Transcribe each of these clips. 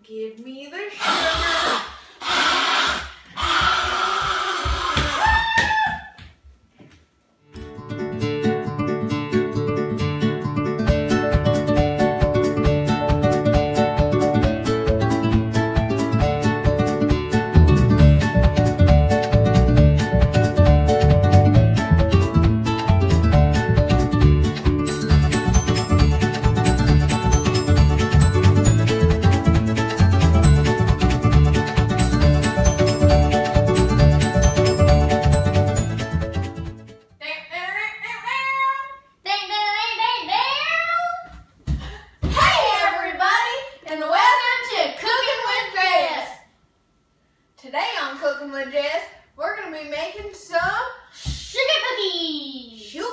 Give me the sugar. Today on Cooking with Jess, we're going to be making some sugar cookies. Sugar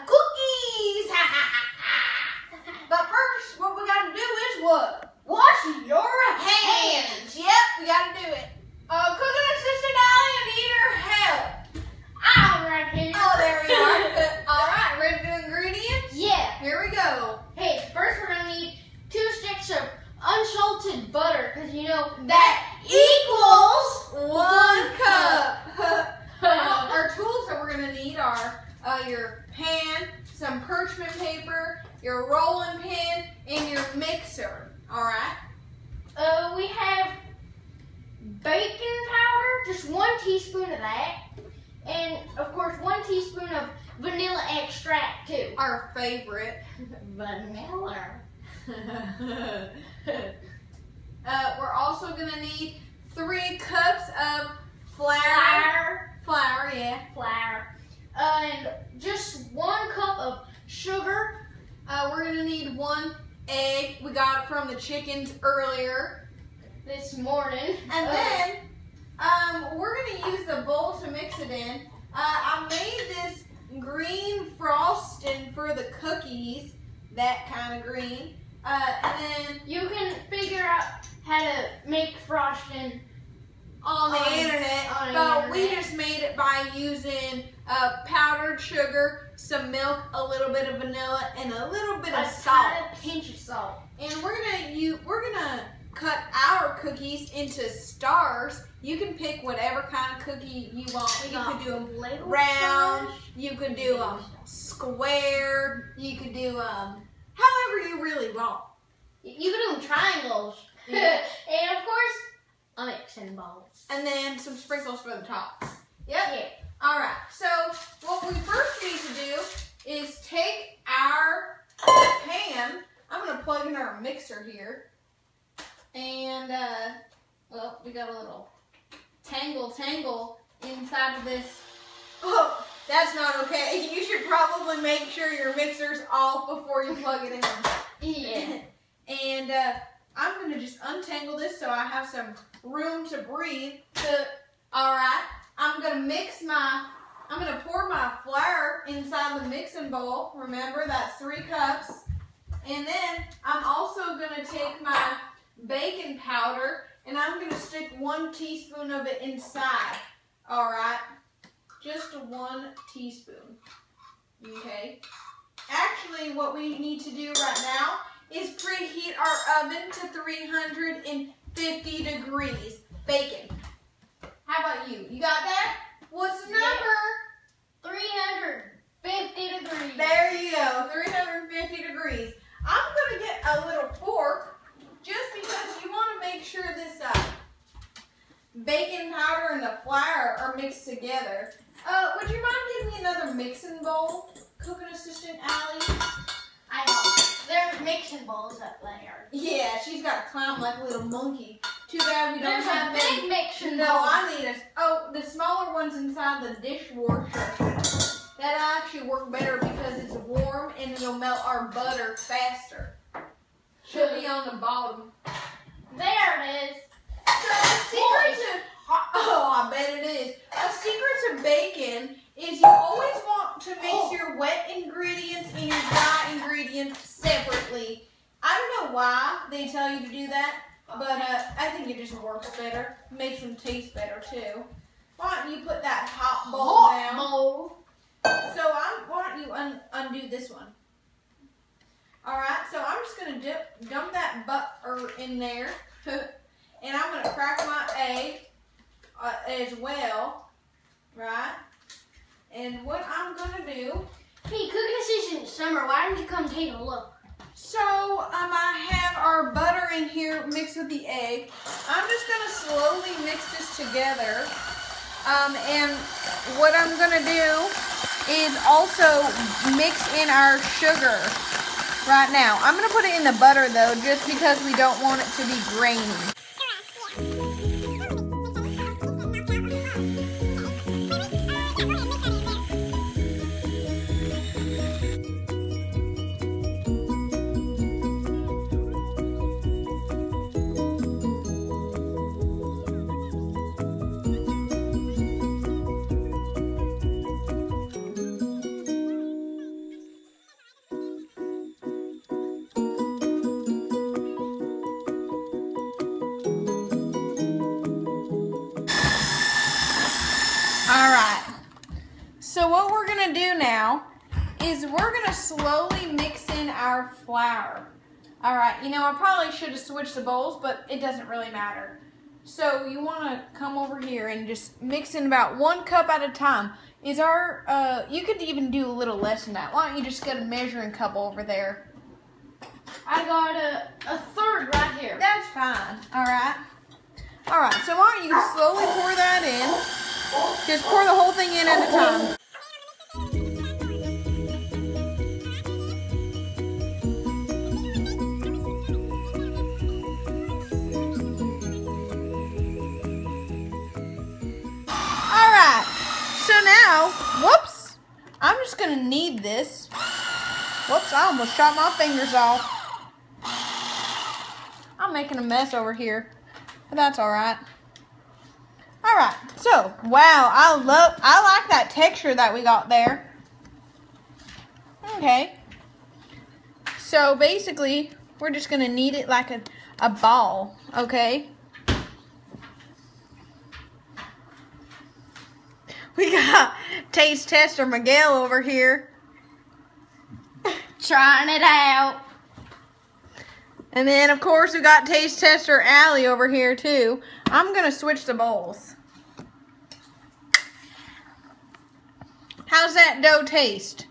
cookies. But first, what we got to do is what? Wash your hands. Yep, we got to do it. Cooking assistant Allie, I need your help. I'm right here. Oh, there we are. All right, ready to do ingredients? Yeah. Here we go. Hey, first we're going to need 2 sticks of unsalted butter, because you know That equals 1 cup. Our tools that we're going to need are your pan, some parchment paper, your rolling pin, and your mixer. All right? we have baking powder, just 1 teaspoon of that, and of course 1 teaspoon of vanilla extract too. Our favorite. Vanilla. We're also going to need 3 cups of flour. Flour, yeah. Flour. And just 1 cup of sugar. We're going to need 1 egg. We got it from the chickens earlier This morning. And then we're going to use the bowl to mix it in. I made this green frosting for the cookies, that kind of green. And then You can figure out how to make frosting on the internet, we just made it by using powdered sugar, some milk, a little bit of vanilla, and a little bit of salt. A pinch of salt. And we're gonna cut our cookies into stars. You can pick whatever kind of cookie you want. You could do them round. You could do them square. You could do however you really want. You can do them triangles. Yeah. And of course, a mixing bowl. And then some sprinkles for the top. Yep. Yeah. All right. So what we first need to do is take our pan. I'm gonna plug in our mixer here, and well, we got a little tangle inside of this. Oh, that's not okay. You should probably make sure your mixer's off before you plug it in. Yeah. And I'm gonna just untangle this so I have some room to breathe. All right. I'm gonna pour my flour inside the mixing bowl. Remember, that's 3 cups. And then I'm also gonna take my baking powder and I'm gonna stick 1 teaspoon of it inside. All right, just 1 teaspoon. Okay. Actually, what we need to do right now is preheat our oven to 350 degrees. Baking. How about you? You got that? What's the number? 350 degrees. There you go, 350 degrees. I'm going to get a little fork just because you want to make sure this baking powder and the flour are mixed together. Would you mind giving me another mixing bowl, Cooking Assistant Allie? I know. There's mixing bowls up there. Yeah, she's got to climb like a little monkey. Too bad we don't There's have a big mixing bowl. No, I need the smaller one's inside the dishwasher. That'll actually work better because it's warm and it'll melt our butter faster. Should be on the bottom. There it is. So the secret to I bet it is. A secret to bacon is you always want to mix your wet ingredients and your dry ingredients separately. I don't know why they tell you to do that, but I think it just works better. Makes them taste better too. Why don't you put that hot bowl down? So why don't you undo this one? All right. So I'm just gonna dump that butter in there. And I'm gonna crack my egg as well, right? And what I'm gonna do. Hey, cooking assistant Summer, why don't you come take a look? So I have our butter in here mixed with the egg. I'm just gonna slowly mix this together. And what I'm gonna do is also mix in our sugar right now. I'm gonna put it in the butter though, just because we don't want it to be grainy. Alright, so what we're going to do now is we're going to slowly mix in our flour. Alright, you know, I probably should have switched the bowls, but it doesn't really matter. So you want to come over here and just mix in about 1 cup at a time. Is our, you could even do a little less than that. Why don't you just get a measuring cup over there? I got a third right here. That's fine, alright. Alright, so why don't you slowly pour that in. Just pour the whole thing in at a time. Alright, so now, whoops, I'm just going to knead this. Whoops, I almost shot my fingers off. I'm making a mess over here, but that's alright. Alright, so, wow, I like that texture that we got there. Okay. So, basically, we're just going to knead it like a ball, okay? We got Taste Tester Miguel over here. Trying it out. And then, of course, we got Taste Tester Allie over here, too. I'm going to switch the bowls. How's that dough taste?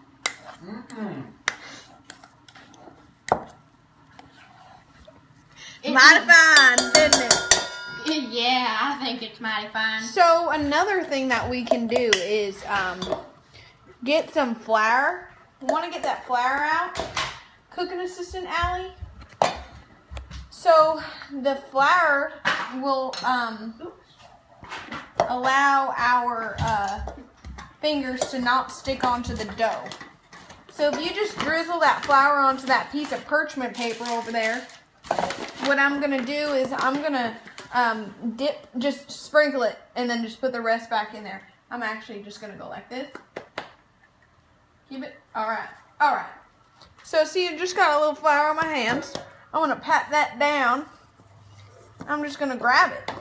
Mighty fine, didn't it? Yeah, I think it's mighty fine. So, another thing that we can do is get some flour. You want to get that flour out? Cooking assistant Allie? So, the flour will allow our fingers to not stick onto the dough. So if you just drizzle that flour onto that piece of parchment paper over there, what I'm going to do is I'm going to just sprinkle it and then just put the rest back in there. I'm actually just going to go like this. Keep it. Alright. Alright. So see, I just got a little flour on my hands. I want to pat that down. I'm just going to grab it.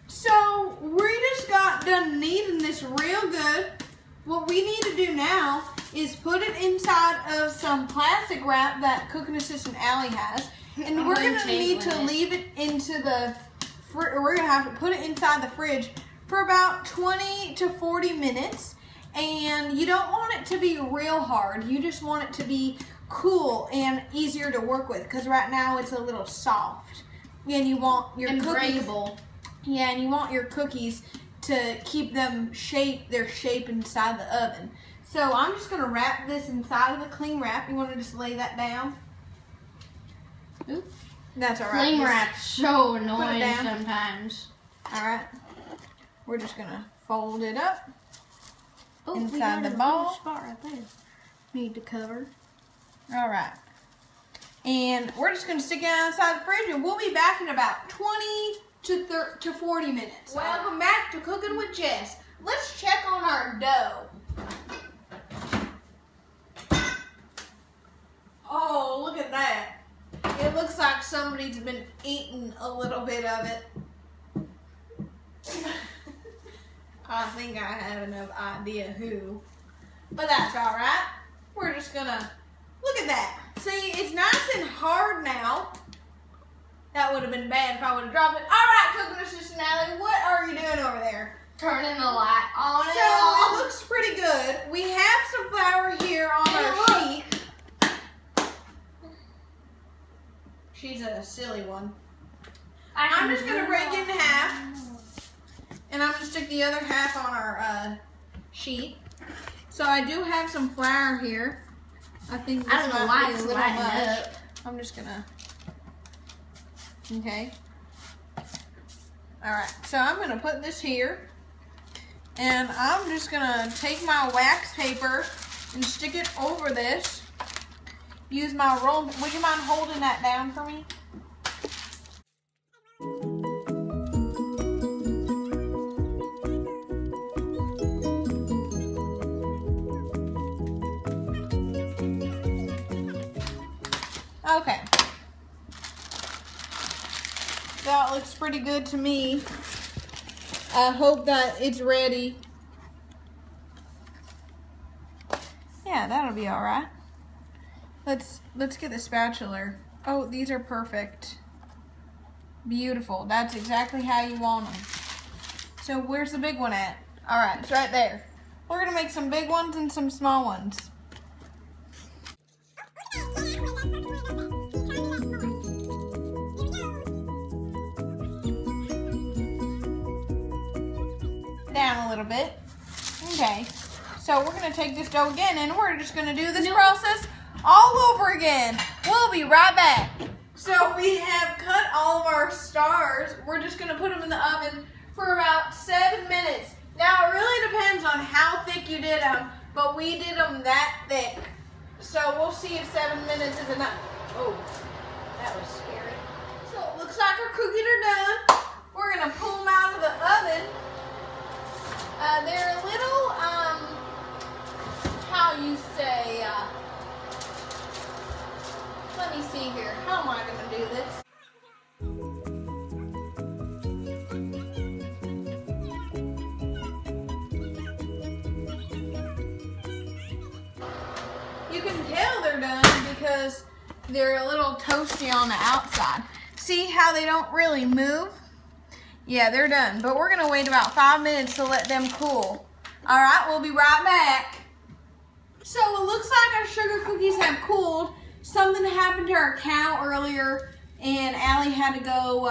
So we just got done kneading this real good. What we need to do now is put it inside of some plastic wrap that Cooking Assistant Allie has. And we're going to need to leave it into the, we're going to have to put it inside the fridge for about 20 to 40 minutes. And you don't want it to be real hard. You just want it to be cool and easier to work with, because right now it's a little soft. And you want your cookies. Yeah, and you want your cookies to keep them their shape inside the oven. So I'm just going to wrap this inside of the cling wrap. You want to just lay that down? Oops. That's all right. Cling wrap's so annoying sometimes. All right. We're just going to fold it up inside the bowl. ball. Spot right there. Need to cover. All right. And we're just going to stick it outside the fridge, and we'll be back in about 20 to 40 minutes. Welcome back to Cooking with Jess. Let's check on our dough. Oh, look at that. somebody's been eating a little bit of it. I think I have enough idea who. But that's alright. We're just gonna, look at that. See, it's nice and hard now. That would have been bad if I would have dropped it. Alright, Cookin Assistant Allie, what are you doing over there? Turning the light on and So off. it looks pretty good. We have some flour here on our sheet. She's a silly one. I'm just gonna break it in half. And I'm gonna stick the other half on our sheet. So I do have some flour here. I think this I don't know might why be it's a little lighting much. up. I'm just gonna, okay. All right, so I'm gonna put this here. And I'm just gonna take my wax paper and stick it over this. Use my roll. Would you mind holding that down for me? Okay. That looks pretty good to me. I hope that it's ready. Yeah, that'll be all right. Let's get the spatula. Oh, these are perfect. Beautiful. That's exactly how you want them. So where's the big one at? All right, it's right there. We're gonna make some big ones and some small ones. Down a little bit. Okay. So we're gonna take this dough again and we're just gonna do this process all over again. We'll be right back. So we have cut all of our stars. We're just gonna put them in the oven for about 7 minutes. Now it really depends on how thick you did them, but we did them that thick. So we'll see if 7 minutes is enough. Oh, that was scary. So it looks like our cookies are done. We're gonna pull them out of the oven. They're a little, how you say, let me see here. How am I going to do this? You can tell they're done because they're a little toasty on the outside. See how they don't really move? Yeah, they're done, but we're gonna wait about 5 minutes to let them cool. All right, we'll be right back. So it looks like our sugar cookies have cooled. Something happened to our cow earlier, and Allie had to go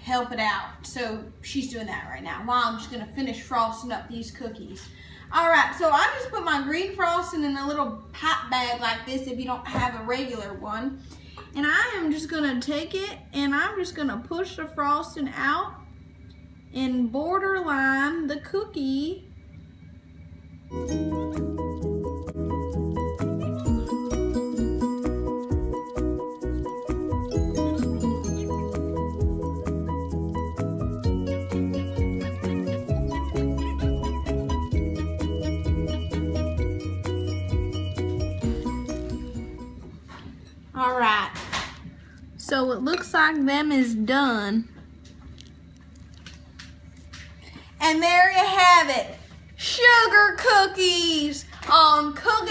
help it out. So she's doing that right now while I'm just gonna finish frosting up these cookies. All right, so I just put my green frosting in a little pop bag like this if you don't have a regular one. And I am just gonna take it and I'm just gonna push the frosting out and borderline the cookie. All right, so it looks like them is done. And there you have it, sugar cookies on Cookin